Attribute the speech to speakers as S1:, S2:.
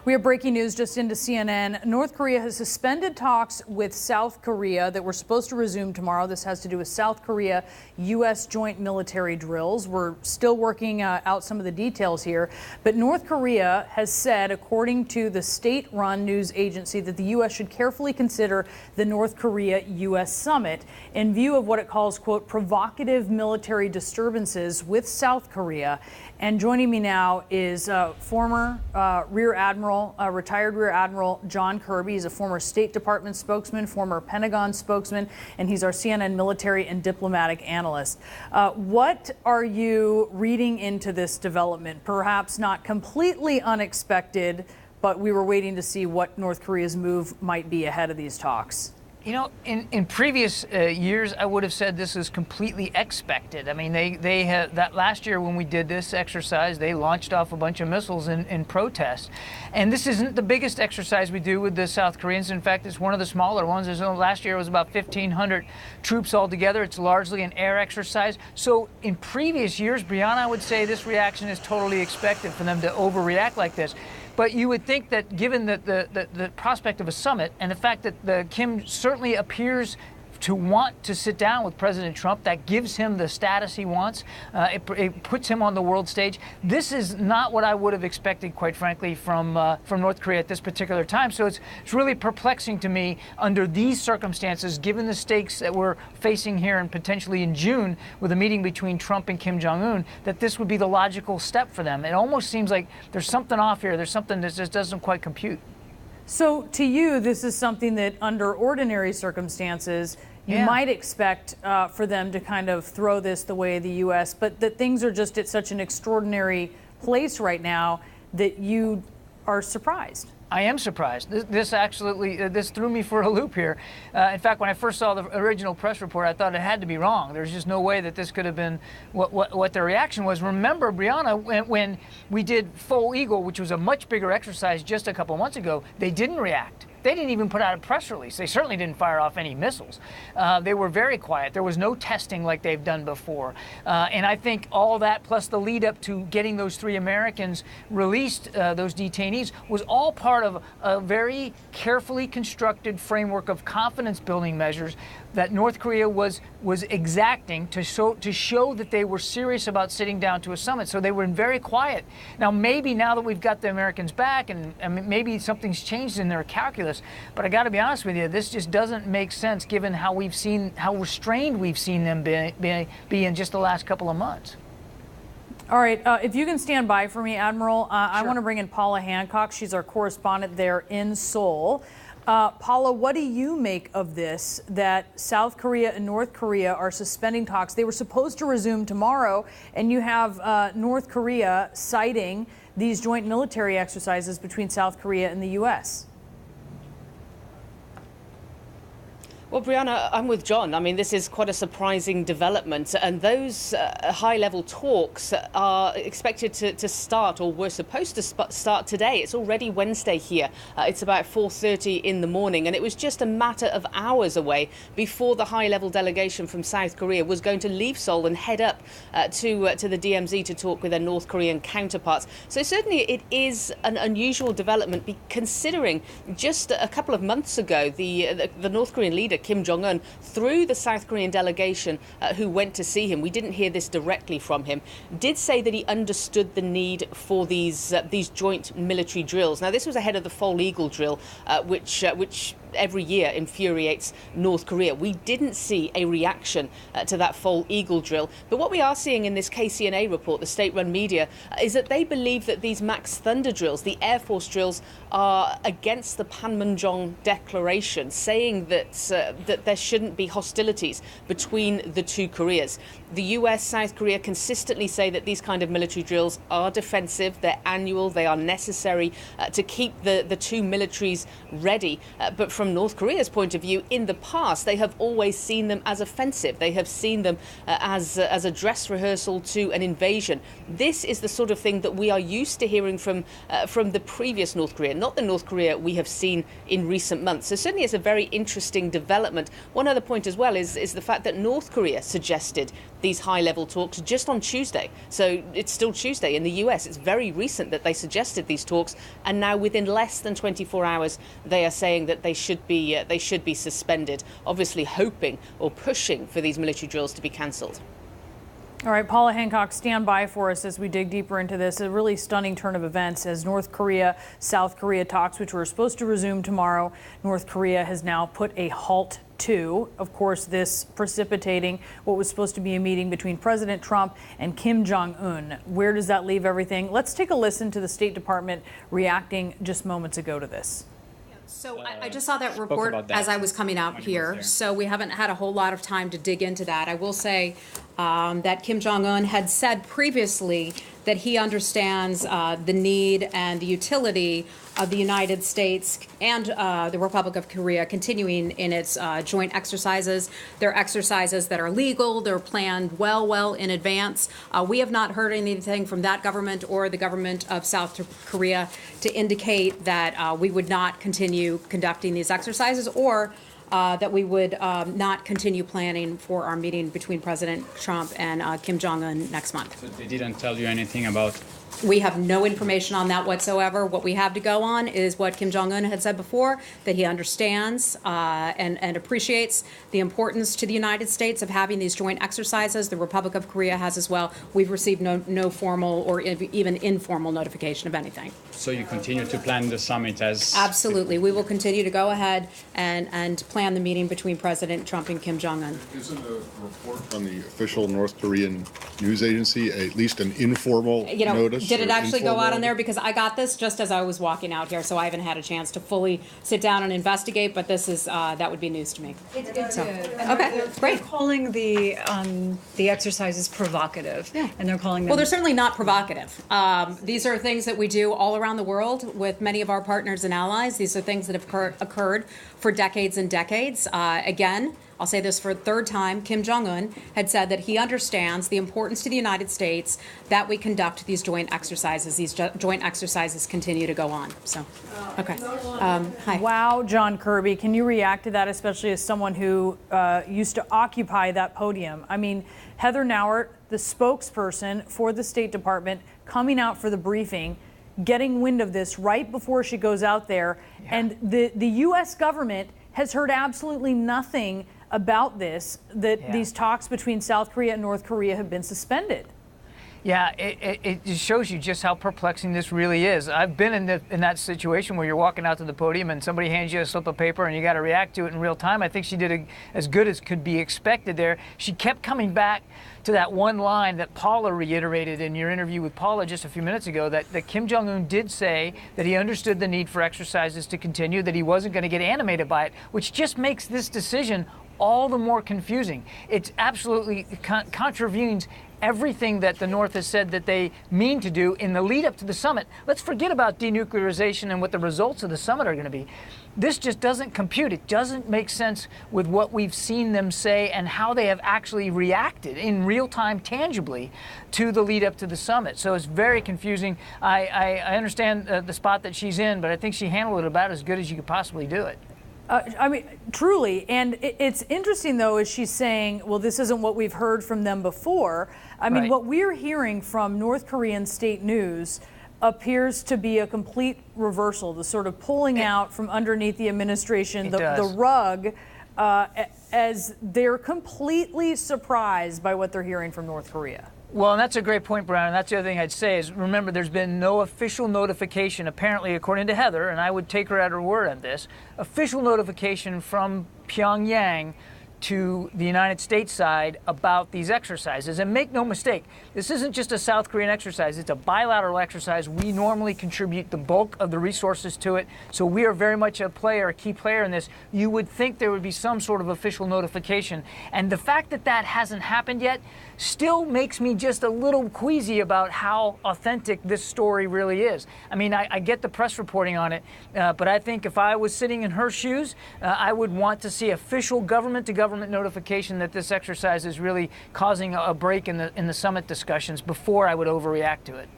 S1: We have breaking news just into CNN. North Korea has suspended talks with South Korea that were supposed to resume tomorrow. This has to do with South Korea-U.S. joint military drills. We're still working out some of the details here. But North Korea has said, according to the state-run news agency, that the U.S. should carefully consider the North Korea-U.S. summit in view of what it calls, quote, provocative military disturbances with South Korea. And joining me now is former retired Rear Admiral John Kirby. He's a former State Department spokesman, former Pentagon spokesman, and he's our CNN military and diplomatic analyst. What are you reading into this development? Perhaps not completely unexpected, but we were waiting to see what North Korea's move might be ahead of these talks.
S2: You know, in previous years, I would have said this is completely expected. I mean, they had that last year when we did this exercise, they launched off a bunch of missiles in protest. And this isn't the biggest exercise we do with the South Koreans. In fact, it's one of the smaller ones. Last year it was about 1,500 troops altogether. It's largely an air exercise. So in previous years, Brianna, I would say this reaction is totally expected for them to overreact like this. But you would think that given the prospect of a summit and the fact that Kim certainly appears to want to sit down with President Trump, that gives him the status he wants. It puts him on the world stage. This is not what I would have expected, quite frankly, from North Korea at this particular time. So it's really perplexing to me under these circumstances, given the stakes that we're facing here and potentially in June with a meeting between Trump and Kim Jong-un, that this would be the logical step for them. It almost seems like there's something off here. There's something that just doesn't quite compute.
S1: So to you, this is something that under ordinary circumstances, you might expect for them to kind of throw this the way of the U.S., but that things are just at such an extraordinary place right now that you are surprised.
S2: I am surprised. This threw me for a loop here. In fact, when I first saw the original press report, I thought it had to be wrong. There's just no way that this could have been what their reaction was. Remember, Brianna, when we did Full Eagle, which was a much bigger exercise just a couple months ago, they didn't react. They didn't even put out a press release. They certainly didn't fire off any missiles. They were very quiet. There was no testing like they've done before. And I think all that, plus the lead up to getting those 3 Americans released, those detainees, was all part of a very carefully constructed framework of confidence building measures that North Korea was exacting to show that they were serious about sitting down to a summit. So they were very quiet. Now, maybe now that we've got the Americans back, and maybe something's changed in their calculus, but I got to be honest with you, this just doesn't make sense given how restrained we've seen them be in just the last couple of months.
S1: All right, if you can stand by for me, Admiral,
S2: Sure.
S1: I want to bring in Paula Hancock. She's our correspondent there in Seoul. Paula, what do you make of this, that South Korea and North Korea are suspending talks? They were supposed to resume tomorrow, and you have North Korea citing these joint military exercises between South Korea and the U.S.
S3: Well, Brianna, I'm with John. I mean, this is quite a surprising development, and those high-level talks are expected to start, or were supposed to start today. It's already Wednesday here. It's about 4:30 in the morning, and it was just a matter of hours away before the high-level delegation from South Korea was going to leave Seoul and head up to the DMZ to talk with their North Korean counterparts. So certainly it is an unusual development, considering just a couple of months ago, the North Korean leader, Kim Jong-un, through the South Korean delegation who went to see him, we didn't hear this directly from him, did say that he understood the need for these joint military drills. Now, this was ahead of the Full Eagle drill, which every year infuriates North Korea. We didn't see a reaction to that Full Eagle drill. But what we are seeing in this KCNA report, the state-run media, is that they believe that these Max Thunder drills, the Air Force drills, are against the Panmunjom Declaration, saying that there shouldn't be hostilities between the two Koreas. The US, South Korea consistently say that these kind of military drills are defensive, they're annual, they are necessary to keep the two militaries ready. But from North Korea's point of view, in the past, they have always seen them as offensive. They have seen them as a dress rehearsal to an invasion. This is the sort of thing that we are used to hearing from the previous North Korea, not the North Korea we have seen in recent months. So certainly it's a very interesting development. One other point as well is the fact that North Korea suggested these high-level talks just on Tuesday. So it's still Tuesday in the US. It's very recent that they suggested these talks, and now within less than 24 hours, they are saying that they should be suspended, obviously hoping or pushing for these military drills to be cancelled.
S1: All right, Paula Hancock, stand by for us as we dig deeper into this. A really stunning turn of events as North Korea, South Korea talks, which were supposed to resume tomorrow. North Korea has now put a halt to, of course, this precipitating what was supposed to be a meeting between President Trump and Kim Jong-un. Where does that leave everything? Let's take a listen to the State Department reacting just moments ago to this.
S4: So I just saw that report as I was coming out here, so we haven't had a whole lot of time to dig into that. I will say that Kim Jong-un had said previously that he understands the need and the utility of the United States and the Republic of Korea continuing in its joint exercises. They're exercises that are legal, they're planned well in advance. We have not heard anything from that government or the government of South Korea to indicate that we would not continue conducting these exercises or that we would not continue planning for our meeting between President Trump and Kim Jong-un next month.
S5: So they didn't tell you anything about?
S4: We have no information on that whatsoever. What we have to go on is what Kim Jong-un had said before, that he understands and appreciates the importance to the United States of having these joint exercises. The Republic of Korea has as well. We've received no formal or even informal notification of anything.
S5: So you continue to plan the summit as?
S4: Absolutely. We will continue to go ahead and plan the meeting between President Trump and Kim Jong-un.
S6: Isn't a report from the official North Korean news agency at least an informal notice?
S4: Did it actually go out on there? Because I got this just as I was walking out here, so I haven't had a chance to fully sit down and investigate, but this is that would be news to me.
S7: It's
S4: So,
S7: good.
S4: okay, great.
S7: They're calling the exercises provocative, and they're calling them.
S4: Well, they're certainly not provocative. These are things that we do all around the world with many of our partners and allies. These are things that have occurred for decades and decades. Again, I'll say this for a third time, Kim Jong-un had said that he understands the importance to the United States that we conduct these joint exercises. These joint exercises continue to go on. So, okay. Hi.
S1: Wow, John Kirby, can you react to that, especially as someone who used to occupy that podium? I mean, Heather Nauert, the spokesperson for the State Department, coming out for the briefing, getting wind of this right before she goes out there, and the U.S. government has heard absolutely nothing about this, that these talks between South Korea and North Korea have been suspended.
S2: Yeah, it just shows you just how perplexing this really is. I've been in that situation where you're walking out to the podium and somebody hands you a slip of paper and you got to react to it in real time. I think she did as good as could be expected there. She kept coming back to that one line that Paula reiterated in your interview with Paula just a few minutes ago, that Kim Jong-un did say that he understood the need for exercises to continue, that he wasn't going to get animated by it, which just makes this decision all the more confusing. It's absolutely contravenes everything that the North has said that they mean to do in the lead up to the summit. Let's forget about denuclearization and what the results of the summit are going to be. This just doesn't compute. It doesn't make sense with what we've seen them say and how they have actually reacted in real time, tangibly, to the lead up to the summit. So it's very confusing. I understand the spot that she's in, but I think she handled it about as good as you could possibly do it.
S1: I mean, truly. And it's interesting, though, is she's saying, well, this isn't what we've heard from them before. I mean, what we're hearing from North Korean state news appears to be a complete reversal, the sort of pulling out from underneath the administration, the rug, as they're completely surprised by what they're hearing from North Korea.
S2: Well, and that's a great point, Brian. And that's the other thing I'd say is, remember, there's been no official notification, apparently, according to Heather, and I would take her at her word on this, official notification from Pyongyang to the United States side about these exercises. And make no mistake, this isn't just a South Korean exercise. It's a bilateral exercise. We normally contribute the bulk of the resources to it, so we are very much a key player in this. You would think there would be some sort of official notification. And the fact that that hasn't happened yet still makes me just a little queasy about how authentic this story really is. I mean, I get the press reporting on it, but I think if I was sitting in her shoes, I would want to see official government-to-government notification that this exercise is really causing a break in the summit discussions before I would overreact to it.